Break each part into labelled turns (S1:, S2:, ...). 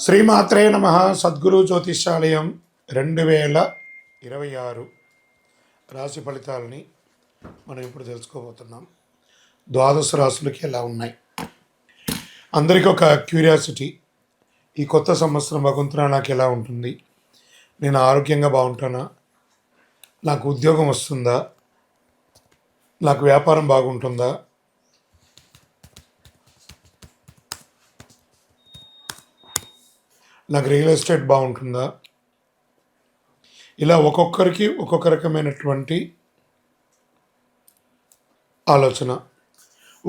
S1: శ్రీమాత్రే నమ. సద్గురు జ్యోతిష్యాలయం 2026 రాశి ఫలితాలని మనం ఇప్పుడు తెలుసుకోబోతున్నాం. ద్వాదశ రాశులకి ఎలా ఉన్నాయి? అందరికీ ఒక క్యూరియాసిటీ, ఈ కొత్త సంవత్సరం భగవంతుడా నాకు ఎలా ఉంటుంది? నేను ఆరోగ్యంగా బాగుంటానా? నాకు ఉద్యోగం వస్తుందా? నాకు వ్యాపారం బాగుంటుందా? నాకు రియల్ ఎస్టేట్ బాగుంటుందా? ఇలా ఒక్కొక్కరికి ఒక్కొక్క రకమైనటువంటి ఆలోచన.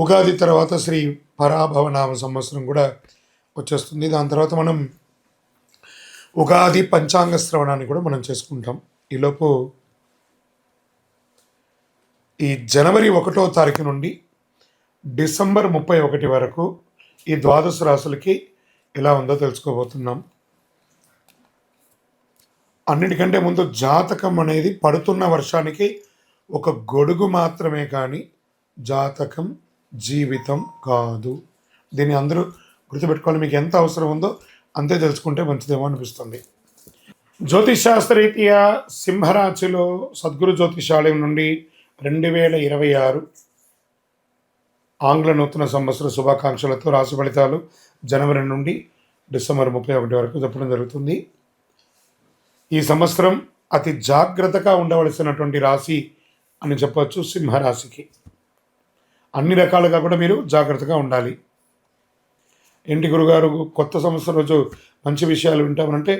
S1: ఉగాది తర్వాత శ్రీ పరాభవనామ సంవత్సరం కూడా వచ్చేస్తుంది. దాని తర్వాత మనం ఉగాది పంచాంగ శ్రవణాన్ని కూడా మనం చేసుకుంటాం. ఈలోపు ఈ జనవరి 1వ తారీఖు నుండి డిసెంబర్ 31 వరకు ఈ ద్వాదశ రాశులకి ఎలా ఉందో తెలుసుకోబోతున్నాం. అన్నిటికంటే ముందు జాతకం అనేది పడుతున్న వర్షానికి ఒక గొడుగు మాత్రమే, కానీ జాతకం జీవితం కాదు. దీన్ని అందరూ గుర్తుపెట్టుకోవాలి. మీకు ఎంత అవసరం ఉందో అంతే తెలుసుకుంటే మంచిదేమో అనిపిస్తుంది. జ్యోతిష్ శాస్త్రరీత్యా సింహరాశిలో సద్గురు జ్యోతిషాలయం నుండి 2026 ఆంగ్ల నూతన సంవత్సర శుభాకాంక్షలతో రాశి ఫలితాలు జనవరి నుండి డిసెంబర్ 31 వరకు చెప్పడం జరుగుతుంది. ఈ సంవత్సరం అతి జాగ్రత్తగా ఉండవలసినటువంటి రాశి అని చెప్పవచ్చు సింహరాశికి. అన్ని రకాలుగా కూడా మీరు జాగ్రత్తగా ఉండాలి. ఏంటి గురుగారు కొత్త సంవత్సరం రోజు మంచి విషయాలు వింటామనంటే,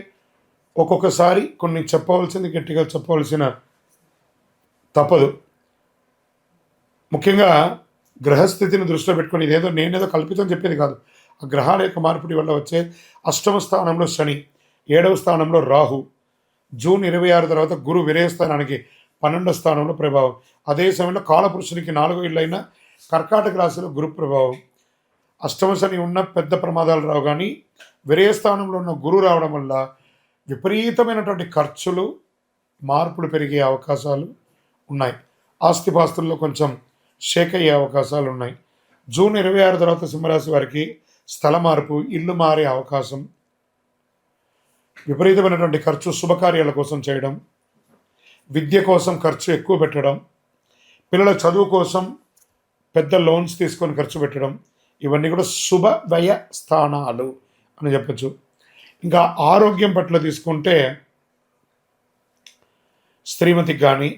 S1: ఒక్కొక్కసారి కొన్ని చెప్పవలసింది గట్టిగా చెప్పవలసిన తప్పదు. ముఖ్యంగా గ్రహస్థితిని దృష్టిలో పెట్టుకొని, ఇదేదో నేనేదో కల్పితం చెప్పేది కాదు. ఆ గ్రహాల యొక్క మార్పిడి వల్ల వచ్చే అష్టమ స్థానంలో శని, 7వ స్థానంలో రాహు, జూన్ 26 తర్వాత గురు విరయస్థానానికి 12వ స్థానంలో ప్రభావం. అదే సమయంలో కాలపురుషునికి 4వ ఇళ్ళైన కర్కాటక రాశిలో గురు ప్రభావం. అష్టమ శని ఉన్న పెద్ద ప్రమాదాలు రావు, కానీ విరయస్థానంలో ఉన్న గురు రావడం వల్ల విపరీతమైనటువంటి ఖర్చులు, మార్పులు పెరిగే అవకాశాలు ఉన్నాయి. ఆస్తిపాస్తుల్లో కొంచెం షేక్ అయ్యే అవకాశాలు ఉన్నాయి. జూన్ 26 తర్వాత సింహరాశి వారికి స్థల మార్పు, ఇల్లు మారే అవకాశం, విపరీతమైనటువంటి ఖర్చు శుభకార్యాల కోసం చేయడం, విద్య కోసం ఖర్చు ఎక్కువ పెట్టడం, పిల్లల చదువు కోసం పెద్ద లోన్స్ తీసుకొని ఖర్చు పెట్టడం, ఇవన్నీ కూడా శుభ వ్యయ స్థానాలు అని చెప్పచ్చు. ఇంకా ఆరోగ్యం పట్ల తీసుకుంటే స్త్రీమతికి కానీ,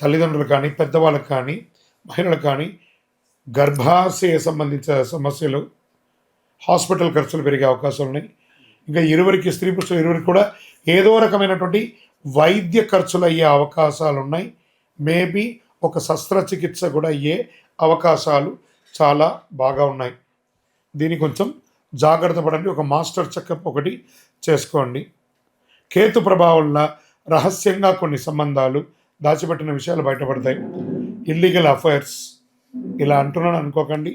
S1: తల్లిదండ్రులకు కానీ, పెద్దవాళ్ళకి కానీ, మహిళలకు కానీ గర్భాశయ సంబంధించిన సమస్యలు, హాస్పిటల్ ఖర్చులు పెరిగే అవకాశాలు ఉన్నాయి. ఇంకా ఇరువురికి, స్త్రీ పురుషులు ఇరువురికి కూడా ఏదో రకమైనటువంటి వైద్య ఖర్చులు అయ్యే అవకాశాలు ఉన్నాయి. మేబీ ఒక శస్త్రచికిత్స కూడా అయ్యే అవకాశాలు చాలా బాగా ఉన్నాయి. దీన్ని కొంచెం జాగ్రత్త పడండి. ఒక మాస్టర్ చెకప్ ఒకటి చేసుకోండి. కేతు ప్రభావం వల్ల రహస్యంగా కొన్ని సంబంధాలు, దాచిపెట్టిన విషయాలు బయటపడతాయి. ఇల్లీగల్ అఫైర్స్ ఇలా అంటున్నాను అనుకోకండి,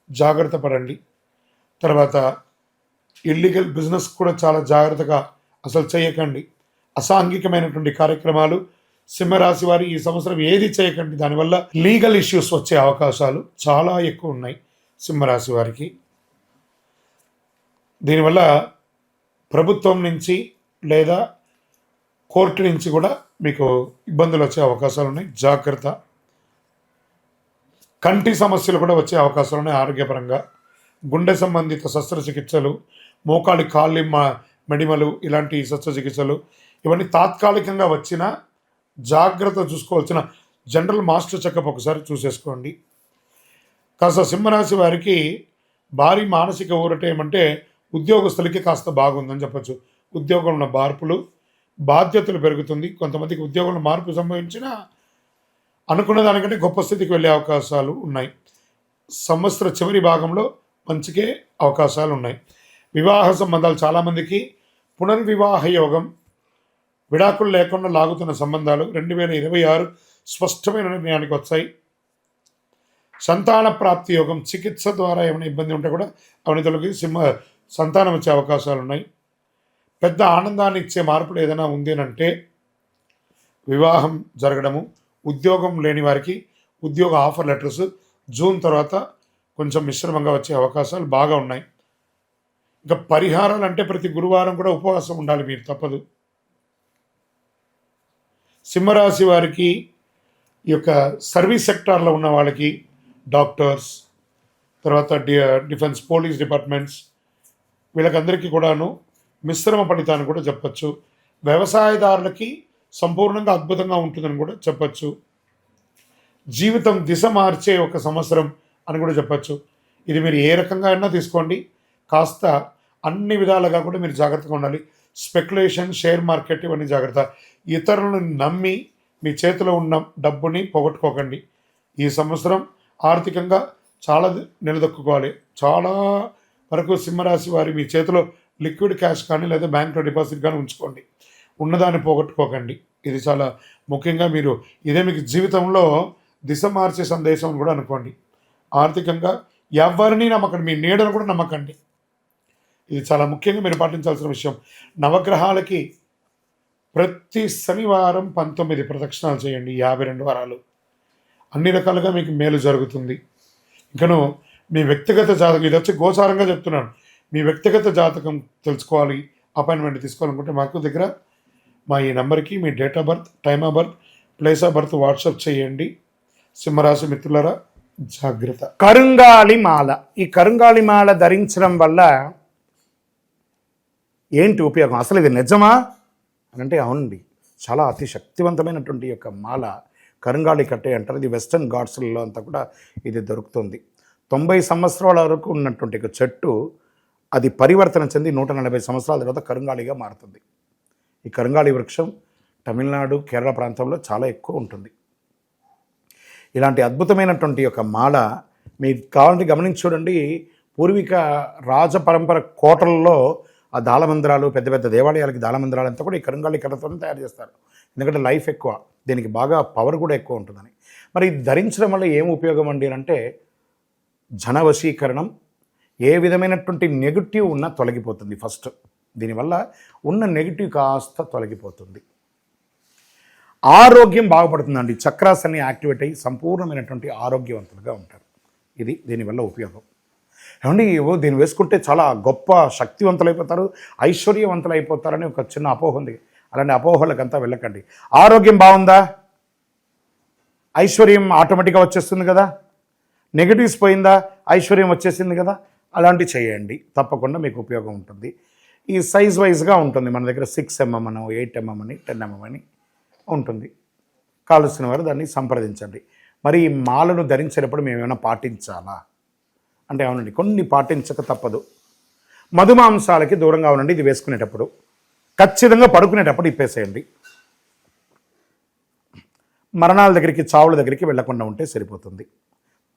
S1: జాగ్రత్త పడండి. తర్వాత ఇల్లీగల్ బిజినెస్ కూడా చాలా జాగ్రత్తగా అసలు చేయకండి. అసాంఘికమైనటువంటి కార్యక్రమాలు సింహరాశి వారి ఈ సంవత్సరం ఏది చేయకండి. దానివల్ల లీగల్ ఇష్యూస్ వచ్చే అవకాశాలు చాలా ఎక్కువ ఉన్నాయి సింహరాశి వారికి. దీనివల్ల ప్రభుత్వం నుంచి లేదా కోర్టు నుంచి కూడా మీకు ఇబ్బందులు వచ్చే అవకాశాలు ఉన్నాయి. జాగ్రత్త. కంటి సమస్యలు కూడా వచ్చే అవకాశాలు ఉన్నాయి ఆరోగ్యపరంగా. గుండె సంబంధిత శస్త్రచికిత్సలు, మోకాలి కాళ్ళి మెడిమలు, ఇలాంటి శస్త్రచికిత్సలు ఇవన్నీ తాత్కాలికంగా వచ్చిన జాగ్రత్త చూసుకోవాల్సిన జనరల్ మాస్టర్ చెకప్ ఒకసారి చూసేసుకోండి. కాస్త సింహరాశి వారికి భారీ మానసిక ఊరట ఏమంటే, ఉద్యోగస్తులకి కాస్త బాగుందని చెప్పచ్చు. ఉద్యోగంలో మార్పులు, బాధ్యతలు పెరుగుతుంది. కొంతమందికి ఉద్యోగంలో మార్పు సంభవించిన అనుకున్న దానికంటే గొప్ప స్థితికి వెళ్ళే అవకాశాలు ఉన్నాయి. సంవత్సర చివరి భాగంలో మంచికే అవకాశాలు ఉన్నాయి. వివాహ సంబంధాలు చాలామందికి పునర్వివాహ యోగం, విడాకులు లేకుండా లాగుతున్న సంబంధాలు 2026 స్పష్టమైన నిర్ణయానికి వచ్చాయి. సంతాన ప్రాప్తి యోగం, చికిత్స ద్వారా ఏమైనా ఇబ్బంది ఉంటే కూడా అవన్నీ తొలగి సంతానం వచ్చే అవకాశాలు ఉన్నాయి. పెద్ద ఆనందాన్ని ఇచ్చే మార్పులు ఏదైనా ఉంది అని అంటే వివాహం జరగడము, ఉద్యోగం లేని వారికి ఉద్యోగ ఆఫర్ లెటర్స్ జూన్ తర్వాత కొంచెం మిశ్రమంగా వచ్చే అవకాశాలు బాగా ఉన్నాయి. ఇంకా పరిహారాలు అంటే ప్రతి గురువారం కూడా ఉపవాసం ఉండాలి మీరు, తప్పదు. సింహరాశి వారికి ఈ యొక్క సర్వీస్ సెక్టార్లో ఉన్న వాళ్ళకి, డాక్టర్స్, తర్వాత డిఫెన్స్, పోలీస్ డిపార్ట్మెంట్స్, వీళ్ళకందరికీ కూడాను మిశ్రమ ఫలితాన్ని కూడా చెప్పచ్చు. వ్యవసాయదారులకి సంపూర్ణంగా అద్భుతంగా ఉంటుందని కూడా చెప్పచ్చు. జీవితం దిశ మార్చే ఒక సంవత్సరం అని కూడా చెప్పచ్చు. ఇది మీరు ఏ రకంగా అయినా తీసుకోండి, కాస్త అన్ని విధాలుగా కూడా మీరు జాగ్రత్తగా ఉండాలి. స్పెక్యులేషన్, షేర్ మార్కెట్ ఇవన్నీ జాగ్రత్త. ఇతరులను నమ్మి మీ చేతిలో ఉన్న డబ్బుని పోగొట్టుకోకండి. ఈ సంవత్సరం ఆర్థికంగా చాలా నిలదొక్కుకోవాలి. చాలా వరకు సింహరాశి వారి మీ చేతిలో లిక్విడ్ క్యాష్ కానీ లేదా బ్యాంక్లో డిపాజిట్ కానీ ఉంచుకోండి. ఉన్నదాన్ని పోగొట్టుకోకండి. ఇది చాలా ముఖ్యంగా మీరు ఇదే మీకు జీవితంలో దిశ మార్చే సందేశం అని కూడా అనుకోండి. ఆర్థికంగా ఎవరిని నమ్మకండి, మీ నీడను కూడా నమ్మకండి. ఇది చాలా ముఖ్యంగా మీరు పాటించాల్సిన విషయం. నవగ్రహాలకి ప్రతి శనివారం 19 ప్రదక్షిణాలు చేయండి, 52 వారాలు. అన్ని రకాలుగా మీకు మేలు జరుగుతుంది. ఇంకను మీ వ్యక్తిగత జాతకం, ఇది వచ్చి గోచారంగా చెప్తున్నాను, మీ వ్యక్తిగత జాతకం తెలుసుకోవాలి, అపాయింట్మెంట్ తీసుకోవాలనుకుంటే మాకు దగ్గర మా ఈ నెంబర్కి మీ date of birth, time of birth, place of birth WhatsApp చేయండి. సింహరాశి మిత్రులరా జాగ్రత్త.
S2: కరుంగాళి మాల. ఈ కరుంగాళి మాల ధరించడం వల్ల ఏంటి ఉపయోగం? అసలు ఇది నిజమా అని అంటే అవునండి, చాలా అతి శక్తివంతమైనటువంటి యొక్క మాల కరుంగాళి కట్టే అంటారు. ఇది వెస్టర్న్ ఘాట్స్లలో అంతా కూడా ఇది దొరుకుతుంది. 90 సంవత్సరాల వరకు ఉన్నటువంటి ఒక చెట్టు అది పరివర్తన చెంది 140 సంవత్సరాల తర్వాత కరుంగాళిగా మారుతుంది. ఈ కరుంగాళి వృక్షం తమిళనాడు, కేరళ ప్రాంతంలో చాలా ఎక్కువ ఉంటుంది. ఇలాంటి అద్భుతమైనటువంటి ఒక మాల మీకు కావాలంటే గమనించి చూడండి. పూర్వీక రాజ పరంపర కోటలలో ఆ దాళమందిరాలు, పెద్ద పెద్ద దేవాలయాలకి దాళమందిరాలు అంతా కూడా ఈ కరుంగాళి కర్రతో తయారు చేస్తారు. ఎందుకంటే లైఫ్ ఎక్కువ, దీనికి బాగా పవర్ కూడా ఎక్కువ ఉంటుందని. మరి ఇది ధరించడం వల్ల ఏం ఉపయోగం అండి అంటే జనవశీకరణం, ఏ విధమైనటువంటి నెగిటివ్ ఉన్నా తొలగిపోతుంది. ఫస్ట్ దీనివల్ల ఉన్న నెగిటివ్ కాస్త తొలగిపోతుంది. ఆరోగ్యం బాగుపడుతుందండి. చక్రాస్ అన్ని యాక్టివేట్ అయ్యి సంపూర్ణమైనటువంటి ఆరోగ్యవంతులుగా ఉంటారు. ఇది దీనివల్ల ఉపయోగం. ఏమండి దీన్ని వేసుకుంటే చాలా గొప్ప శక్తివంతులు అయిపోతారు, ఐశ్వర్యవంతులు అయిపోతారని ఒక చిన్న అపోహ ఉంది. అలాంటి అపోహలకంతా వెళ్ళకండి. ఆరోగ్యం బాగుందా, ఐశ్వర్యం ఆటోమేటిక్గా వచ్చేస్తుంది కదా. నెగిటివ్స్ పోయిందా, ఐశ్వర్యం వచ్చేసింది కదా. అలాంటివి చేయండి, తప్పకుండా మీకు ఉపయోగం ఉంటుంది. ఈ సైజ్ వైజ్గా ఉంటుంది. మన దగ్గర 6 mm అని, 8 mm అని, 10 mm అని ఉంటుంది. కావలసిన వారు దాన్ని సంప్రదించండి. మరి ఈ మాలను ధరించేటప్పుడు మేము ఏమైనా పాటించాలా అంటే అవునండి, కొన్ని పాటించక తప్పదు. మధుమాంసాలకి దూరంగా ఉండండి. ఇది వేసుకునేటప్పుడు ఖచ్చితంగా పడుకునేటప్పుడు ఇప్పేసేయండి. మరణాల దగ్గరికి, చావుల దగ్గరికి వెళ్లకుండా ఉంటే సరిపోతుంది.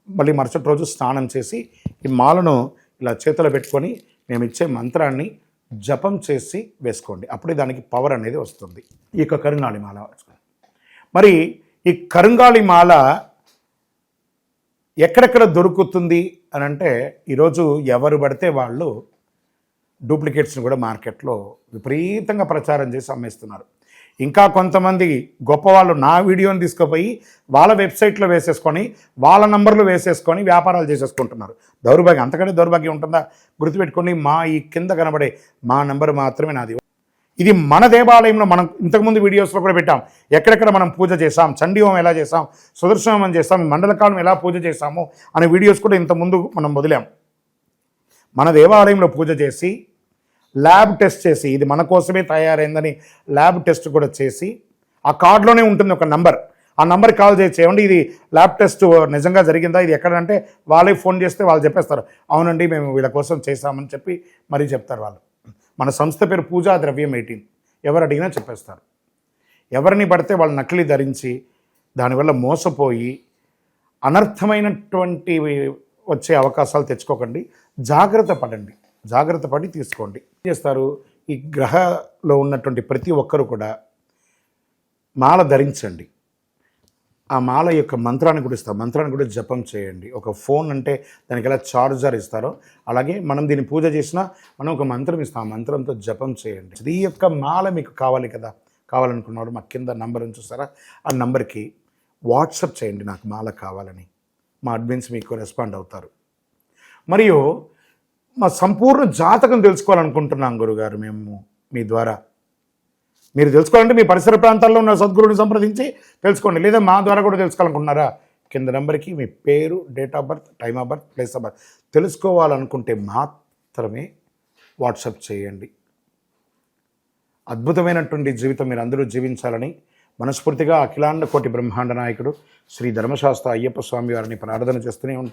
S2: మళ్ళీ మరుసటి రోజు స్నానం చేసి ఈ మాలను ఇలా చేతిలో పెట్టుకొని మేము ఇచ్చే మంత్రాన్ని జపం చేసి వేసుకోండి. అప్పుడే దానికి పవర్ అనేది వస్తుంది. ఈ యొక్క కరుంగాళి మాల మరి ఈ కరుంగాళి మాల ఎక్కడెక్కడ దొరుకుతుంది అని అంటే ఈరోజు ఎవరు పడితే వాళ్ళు డూప్లికేట్స్ని కూడా మార్కెట్లో విపరీతంగా ప్రచారం చేసి అమ్మేస్తున్నారు. ఇంకా కొంతమంది గొప్పవాళ్ళు నా వీడియోని తీసుకుపోయి వాళ్ళ వెబ్సైట్లో వేసేసుకొని వాళ్ళ నంబర్లు వేసేసుకొని వ్యాపారాలు చేసేసుకుంటున్నారు. దౌర్భాగ్యం, అంతకంటే దౌర్భాగ్యం ఉంటుందా? గుర్తుపెట్టుకొని మా ఈ కింద కనబడే మా నెంబర్ మాత్రమే నాది. ఇది మన దేవాలయంలో మనం ఇంతకుముందు వీడియోస్లో కూడా పెట్టాం. ఎక్కడెక్కడ మనం పూజ చేసాం, చండీహోమం ఎలా చేసాం, సుదర్శనం చేస్తాం, మండలకాలం ఎలా పూజ చేసాము అనే వీడియోస్ కూడా ఇంతకుముందు మనం వదిలాం. మన దేవాలయంలో పూజ చేసి ల్యాబ్ టెస్ట్ చేసి ఇది మన కోసమే తయారైందని ల్యాబ్ టెస్ట్ కూడా చేసి ఆ కార్డులోనే ఉంటుంది ఒక నంబర్. ఆ నంబర్కి కాల్ చేయండి, ఇది ల్యాబ్ టెస్ట్ నిజంగా జరిగిందా, ఇది ఎక్కడంటే వాళ్ళే ఫోన్ చేస్తే వాళ్ళు చెప్పేస్తారు, అవునండి మేము వీళ్ళ కోసం చేశామని చెప్పి మరీ చెప్తారు వాళ్ళు. మన సంస్థ పేరు పూజా ద్రవ్యం 18. ఎవరు అడిగినా చెప్పేస్తారు. ఎవరిని పడితే వాళ్ళు నకిలీ ధరించి దానివల్ల మోసపోయి అనర్థమైనటువంటి వచ్చే అవకాశాలు తెచ్చుకోకండి. జాగ్రత్త పడండి, జాగ్రత్త పడి తీసుకోండి. ఏం చేస్తారు, ఈ గ్రహలో ఉన్నటువంటి ప్రతి ఒక్కరు కూడా మాల ధరించండి. ఆ మాల యొక్క మంత్రాన్ని కూడా ఇస్తారు, మంత్రాన్ని కూడా జపం చేయండి. ఒక ఫోన్ అంటే దానికి ఎలా చార్జర్ ఇస్తారో అలాగే మనం దీన్ని పూజ చేసినా మనం ఒక మంత్రం ఇస్తాం, ఆ మంత్రంతో జపం చేయండి. ఈ యొక్క మాల మీకు కావాలి కదా, కావాలనుకున్నవాడు మా కింద నంబర్ చూస్తారా, ఆ నంబర్కి వాట్సాప్ చేయండి నాకు మాల కావాలని. మా అడ్మిన్స్ మీకు రెస్పాండ్ అవుతారు. మరియు మా సంపూర్ణ జాతకం తెలుసుకోవాలనుకుంటున్నాం గురుగారు మేము మీ ద్వారా. మీరు తెలుసుకోవాలంటే మీ పరిసర ప్రాంతాల్లో ఉన్న సద్గురుని సంప్రదించి తెలుసుకోండి, లేదా మా ద్వారా కూడా తెలుసుకోవాలనుకుంటున్నారా? కింద నెంబర్కి మీ పేరు, date of birth, time of birth, place of birth తెలుసుకోవాలనుకుంటే మాత్రమే వాట్సాప్ చేయండి. అద్భుతమైనటువంటి జీవితం మీరు అందరూ జీవించాలని మనస్ఫూర్తిగా అఖిలాండ కోటి బ్రహ్మాండ నాయకుడు శ్రీ ధర్మశాస్త్ర అయ్యప్ప స్వామి వారిని ప్రార్థన చేస్తూనే ఉంటాను.